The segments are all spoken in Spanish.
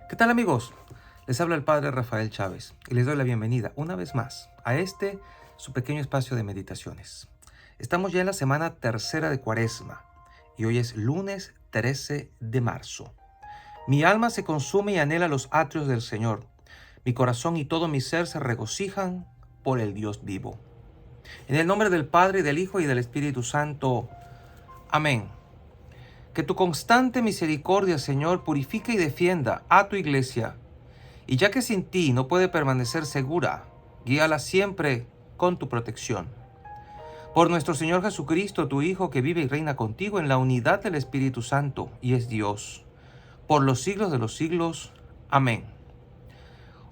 ¿Qué tal, amigos? Les habla el Padre Rafael Chávez y les doy la bienvenida una vez más a su pequeño espacio de meditaciones. Estamos ya en la semana tercera de Cuaresma y hoy es lunes 13 de marzo. Mi alma se consume y anhela los atrios del Señor. Mi corazón y todo mi ser se regocijan por el Dios vivo. En el nombre del Padre, y del Hijo y del Espíritu Santo. Amén. Que tu constante misericordia, Señor, purifique y defienda a tu iglesia. Y ya que sin ti no puede permanecer segura, guíala siempre con tu protección. Por nuestro Señor Jesucristo, tu Hijo, que vive y reina contigo en la unidad del Espíritu Santo y es Dios, por los siglos de los siglos. Amén.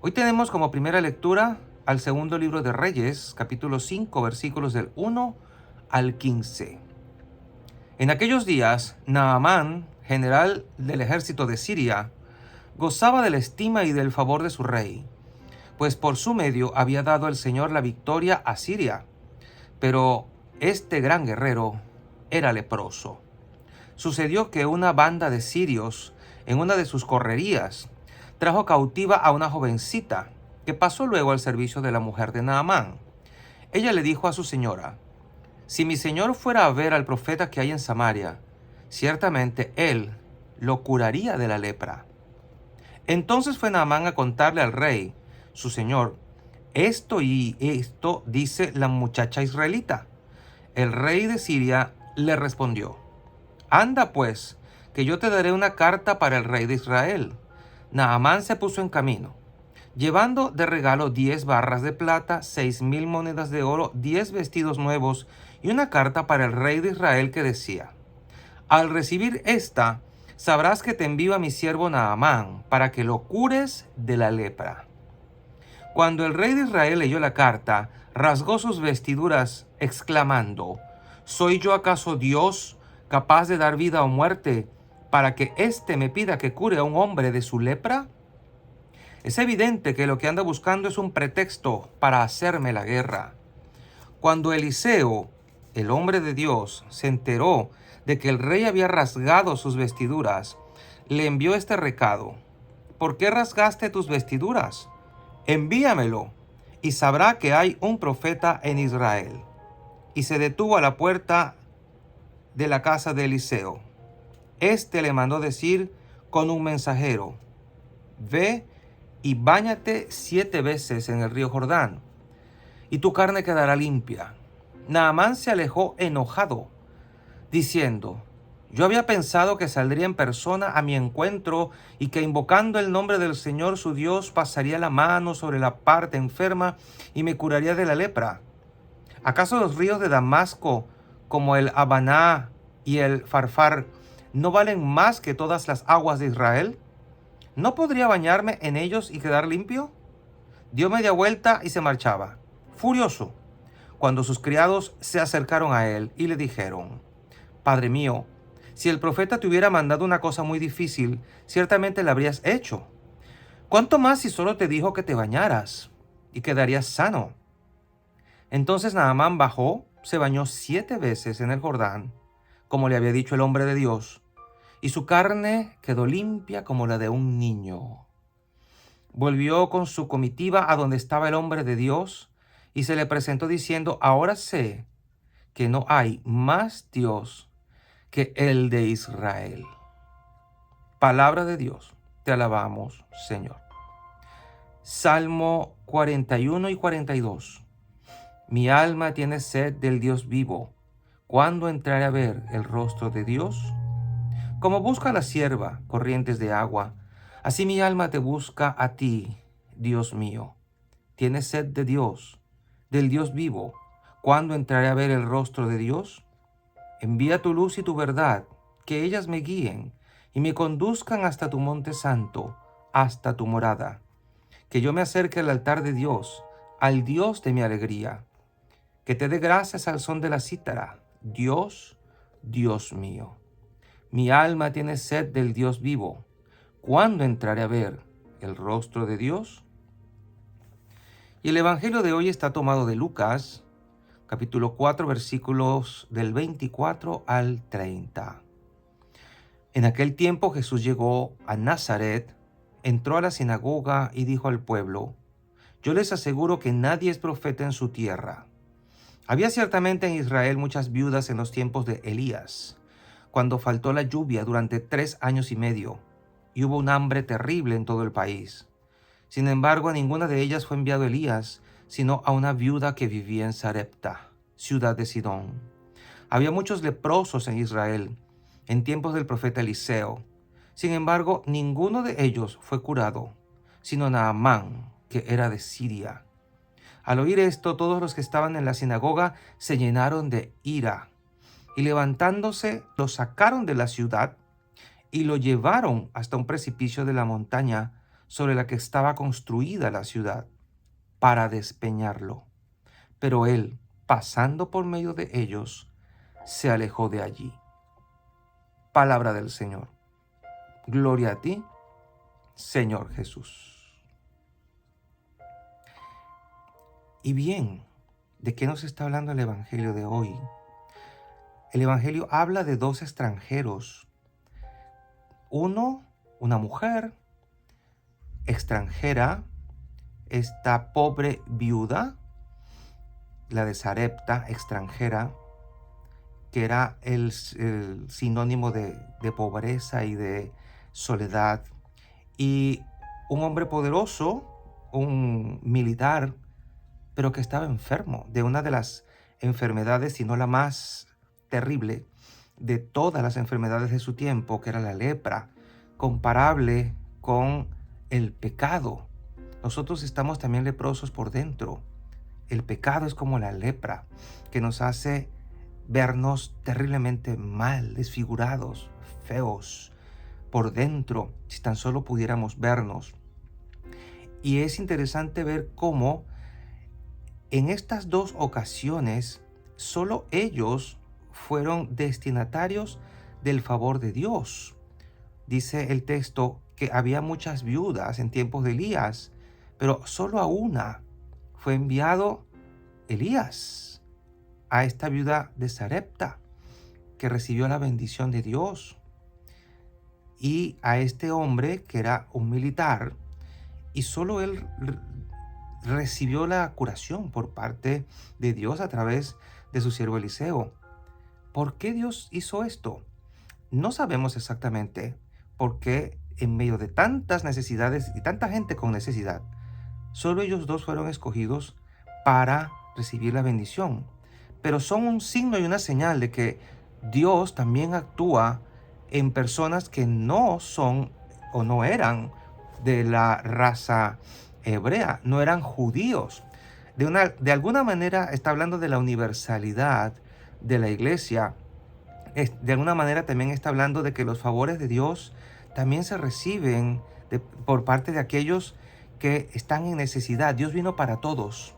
Hoy tenemos como primera lectura al segundo libro de Reyes, capítulo 5, versículos del 1 al 15. En aquellos días, Naamán, general del ejército de Siria, gozaba de la estima y del favor de su rey, pues por su medio había dado el Señor la victoria a Siria. Pero este gran guerrero era leproso. Sucedió que una banda de sirios, en una de sus correrías, trajo cautiva a una jovencita, que pasó luego al servicio de la mujer de Naamán. Ella le dijo a su señora: si mi señor fuera a ver al profeta que hay en Samaria, ciertamente él lo curaría de la lepra. Entonces fue Naamán a contarle al rey, su señor, esto y esto dice la muchacha israelita. El rey de Siria le respondió: anda pues, que yo te daré una carta para el rey de Israel. Naamán se puso en camino, llevando de regalo 10 barras de plata, 6,000 monedas de oro, 10 vestidos nuevos y una carta para el rey de Israel que decía: al recibir esta, sabrás que te envío a mi siervo Naamán para que lo cures de la lepra. Cuando el rey de Israel leyó la carta, rasgó sus vestiduras, exclamando: ¿soy yo acaso Dios, capaz de dar vida o muerte, para que éste me pida que cure a un hombre de su lepra? Es evidente que lo que anda buscando es un pretexto para hacerme la guerra. Cuando Eliseo, el hombre de Dios, se enteró de que el rey había rasgado sus vestiduras, le envió este recado: ¿por qué rasgaste tus vestiduras? Envíamelo, y sabrá que hay un profeta en Israel. Y se detuvo a la puerta de la casa de Eliseo. Este le mandó decir con un mensajero: ve y báñate 7 veces en el río Jordán, y tu carne quedará limpia. Naamán se alejó enojado, diciendo: yo había pensado que saldría en persona a mi encuentro y que invocando el nombre del Señor su Dios pasaría la mano sobre la parte enferma y me curaría de la lepra. ¿Acaso los ríos de Damasco, como el Habaná y el Farfar, no valen más que todas las aguas de Israel? ¿No podría bañarme en ellos y quedar limpio? Dio media vuelta y se marchaba, furioso, cuando sus criados se acercaron a él y le dijeron: Padre mío, si el profeta te hubiera mandado una cosa muy difícil, ciertamente la habrías hecho. ¿Cuánto más si solo te dijo que te bañaras y quedarías sano? Entonces Naamán bajó, se bañó 7 veces en el Jordán, como le había dicho el hombre de Dios, y su carne quedó limpia como la de un niño. Volvió con su comitiva a donde estaba el hombre de Dios y se le presentó diciendo: ahora sé que no hay más Dios que el de Israel. Palabra de Dios, te alabamos, Señor. Salmo 41 y 42. Mi alma tiene sed del Dios vivo. ¿Cuándo entraré a ver el rostro de Dios? Como busca la sierva corrientes de agua, así mi alma te busca a ti, Dios mío. ¿Tienes sed de Dios, del Dios vivo? ¿Cuándo entraré a ver el rostro de Dios? Envía tu luz y tu verdad, que ellas me guíen y me conduzcan hasta tu monte santo, hasta tu morada. Que yo me acerque al altar de Dios, al Dios de mi alegría. Que te dé gracias al son de la cítara, Dios, Dios mío. Mi alma tiene sed del Dios vivo. ¿Cuándo entraré a ver el rostro de Dios? Y el evangelio de hoy está tomado de Lucas, capítulo 4, versículos del 24 al 30. En aquel tiempo Jesús llegó a Nazaret, entró a la sinagoga y dijo al pueblo: yo les aseguro que nadie es profeta en su tierra. Había ciertamente en Israel muchas viudas en los tiempos de Elías, cuando faltó la lluvia durante 3 años y medio, y hubo un hambre terrible en todo el país. Sin embargo, a ninguna de ellas fue enviado Elías, sino a una viuda que vivía en Sarepta, ciudad de Sidón. Había muchos leprosos en Israel, en tiempos del profeta Eliseo. Sin embargo, ninguno de ellos fue curado, sino Naamán, que era de Siria. Al oír esto, todos los que estaban en la sinagoga se llenaron de ira, y levantándose, lo sacaron de la ciudad y lo llevaron hasta un precipicio de la montaña sobre la que estaba construida la ciudad, para despeñarlo. Pero él, pasando por medio de ellos, se alejó de allí. Palabra del Señor. Gloria a ti, Señor Jesús. Y bien, ¿de qué nos está hablando el Evangelio de hoy? El Evangelio habla de 2 extranjeros. Uno, una mujer extranjera, esta pobre viuda, la de Sarepta, extranjera, que era el sinónimo de pobreza y de soledad. Y un hombre poderoso, un militar, pero que estaba enfermo de una de las enfermedades, si no la más terrible de todas las enfermedades de su tiempo, que era la lepra, comparable con el pecado. Nosotros estamos también leprosos por dentro. El pecado es como la lepra, que nos hace vernos terriblemente mal, desfigurados, feos, por dentro, si tan solo pudiéramos vernos. Y es interesante ver cómo en estas 2 ocasiones, solo ellos fueron destinatarios del favor de Dios. Dice el texto que había muchas viudas en tiempos de Elías, pero solo a una fue enviado Elías, a esta viuda de Sarepta, que recibió la bendición de Dios, y a este hombre que era un militar, y solo él recibió la curación por parte de Dios a través de su siervo Eliseo. ¿Por qué Dios hizo esto? No sabemos exactamente por qué en medio de tantas necesidades y tanta gente con necesidad, solo ellos 2 fueron escogidos para recibir la bendición. Pero son un signo y una señal de que Dios también actúa en personas que no son o no eran de la raza hebrea, no eran judíos. De alguna manera está hablando de la universalidad de la iglesia. De alguna manera también está hablando de que los favores de Dios también se reciben por parte de aquellos que están en necesidad. Dios vino para todos,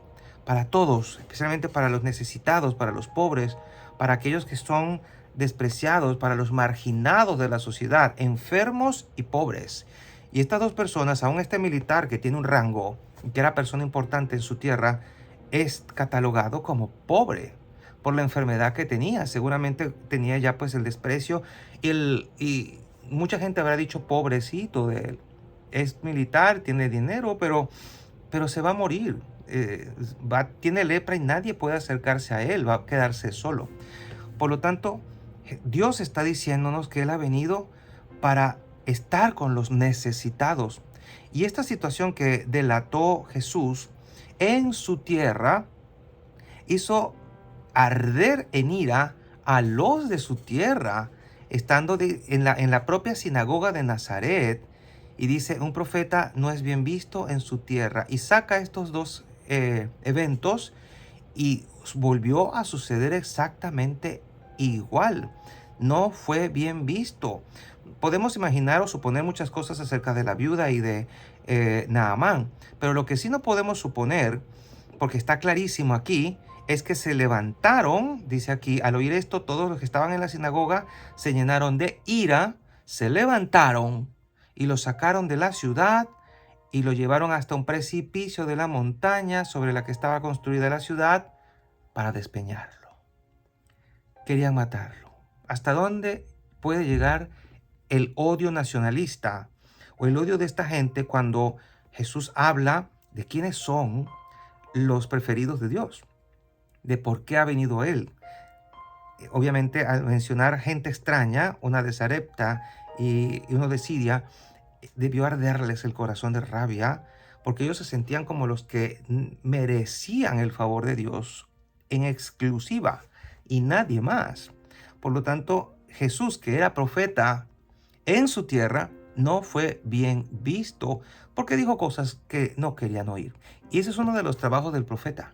especialmente para los necesitados, para los pobres, para aquellos que son despreciados, para los marginados de la sociedad, enfermos y pobres. Y estas 2 personas, aún este militar que tiene un rango, que era persona importante en su tierra, es catalogado como pobre por la enfermedad que tenía. Seguramente tenía ya pues el desprecio y mucha gente habrá dicho: pobrecito de él. Es militar, tiene dinero, pero se va a morir. Tiene lepra y nadie puede acercarse a él, va a quedarse solo. Por lo tanto, Dios está diciéndonos que Él ha venido para estar con los necesitados. Y esta situación que delató Jesús en su tierra hizo arder en ira a los de su tierra, estando en la propia sinagoga de Nazaret. Y dice: un profeta no es bien visto en su tierra. Y saca estos 2 eventos y volvió a suceder exactamente igual. No fue bien visto. Podemos imaginar o suponer muchas cosas acerca de la viuda y de Naamán, pero lo que sí no podemos suponer, porque está clarísimo aquí, es que se levantaron, dice aquí, al oír esto, todos los que estaban en la sinagoga se llenaron de ira, se levantaron y lo sacaron de la ciudad y lo llevaron hasta un precipicio de la montaña sobre la que estaba construida la ciudad para despeñarlo. Querían matarlo. ¿Hasta dónde puede llegar el odio nacionalista o el odio de esta gente cuando Jesús habla de quiénes son los preferidos de Dios, de por qué ha venido Él. Obviamente, al mencionar gente extraña, una de Sarepta y uno de Siria, debió arderles el corazón de rabia, porque ellos se sentían como los que merecían el favor de Dios en exclusiva y nadie más. Por lo tanto, Jesús, que era profeta en su tierra, no fue bien visto porque dijo cosas que no querían oír. Y ese es uno de los trabajos del profeta,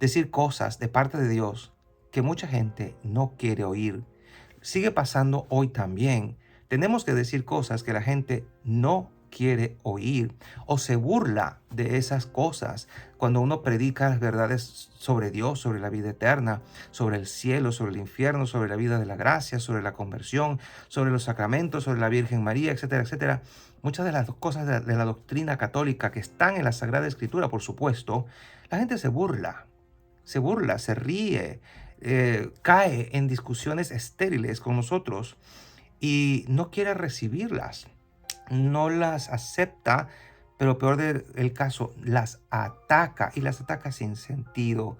decir cosas de parte de Dios que mucha gente no quiere oír. Sigue pasando hoy también. Tenemos que decir cosas que la gente no quiere oír o se burla de esas cosas. Cuando uno predica las verdades sobre Dios, sobre la vida eterna, sobre el cielo, sobre el infierno, sobre la vida de la gracia, sobre la conversión, sobre los sacramentos, sobre la Virgen María, etcétera, etcétera. Muchas de las cosas de la doctrina católica que están en la Sagrada Escritura, por supuesto, la gente se burla, se ríe, cae en discusiones estériles con nosotros y no quiere recibirlas, no las acepta, pero peor del caso, las ataca y las ataca sin sentido.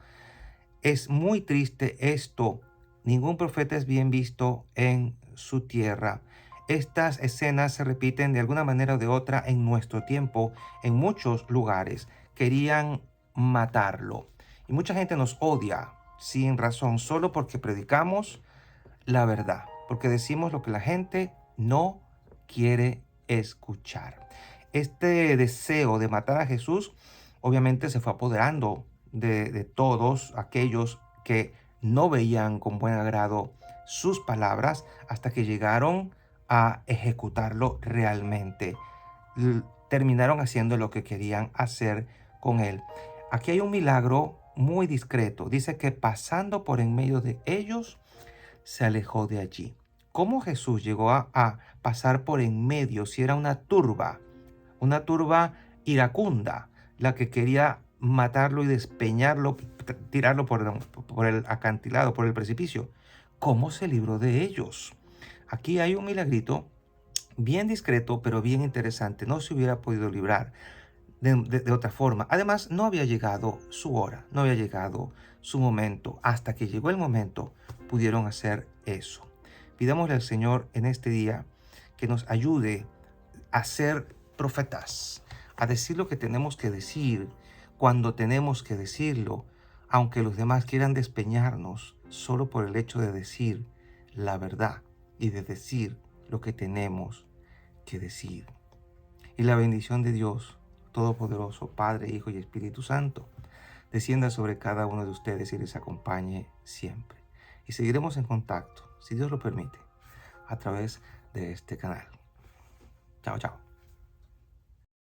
Es muy triste esto. Ningún profeta es bien visto en su tierra. Estas escenas se repiten de alguna manera o de otra en nuestro tiempo, en muchos lugares. Querían matarlo. Y mucha gente nos odia sin razón, solo porque predicamos la verdad, porque decimos lo que la gente no quiere escuchar. Este deseo de matar a Jesús obviamente se fue apoderando de todos aquellos que no veían con buen agrado sus palabras hasta que llegaron a ejecutarlo realmente. Terminaron haciendo lo que querían hacer con él. Aquí hay un milagro muy discreto. Dice que pasando por en medio de ellos, se alejó de allí. ¿Cómo Jesús llegó a pasar por en medio si era una turba iracunda, la que quería matarlo y despeñarlo, tirarlo por el acantilado, por el precipicio? ¿Cómo se libró de ellos? Aquí hay un milagrito bien discreto, pero bien interesante. No se hubiera podido librar de otra forma. Además, no había llegado su hora, no había llegado su momento. Hasta que llegó el momento, pudieron hacer eso. Pidámosle al Señor en este día que nos ayude a ser profetas, a decir lo que tenemos que decir cuando tenemos que decirlo, aunque los demás quieran despeñarnos solo por el hecho de decir la verdad y de decir lo que tenemos que decir. Y la bendición de Dios Todopoderoso, Padre, Hijo y Espíritu Santo, descienda sobre cada uno de ustedes y les acompañe siempre. Y seguiremos en contacto, si Dios lo permite, a través de este canal. Chao, chao.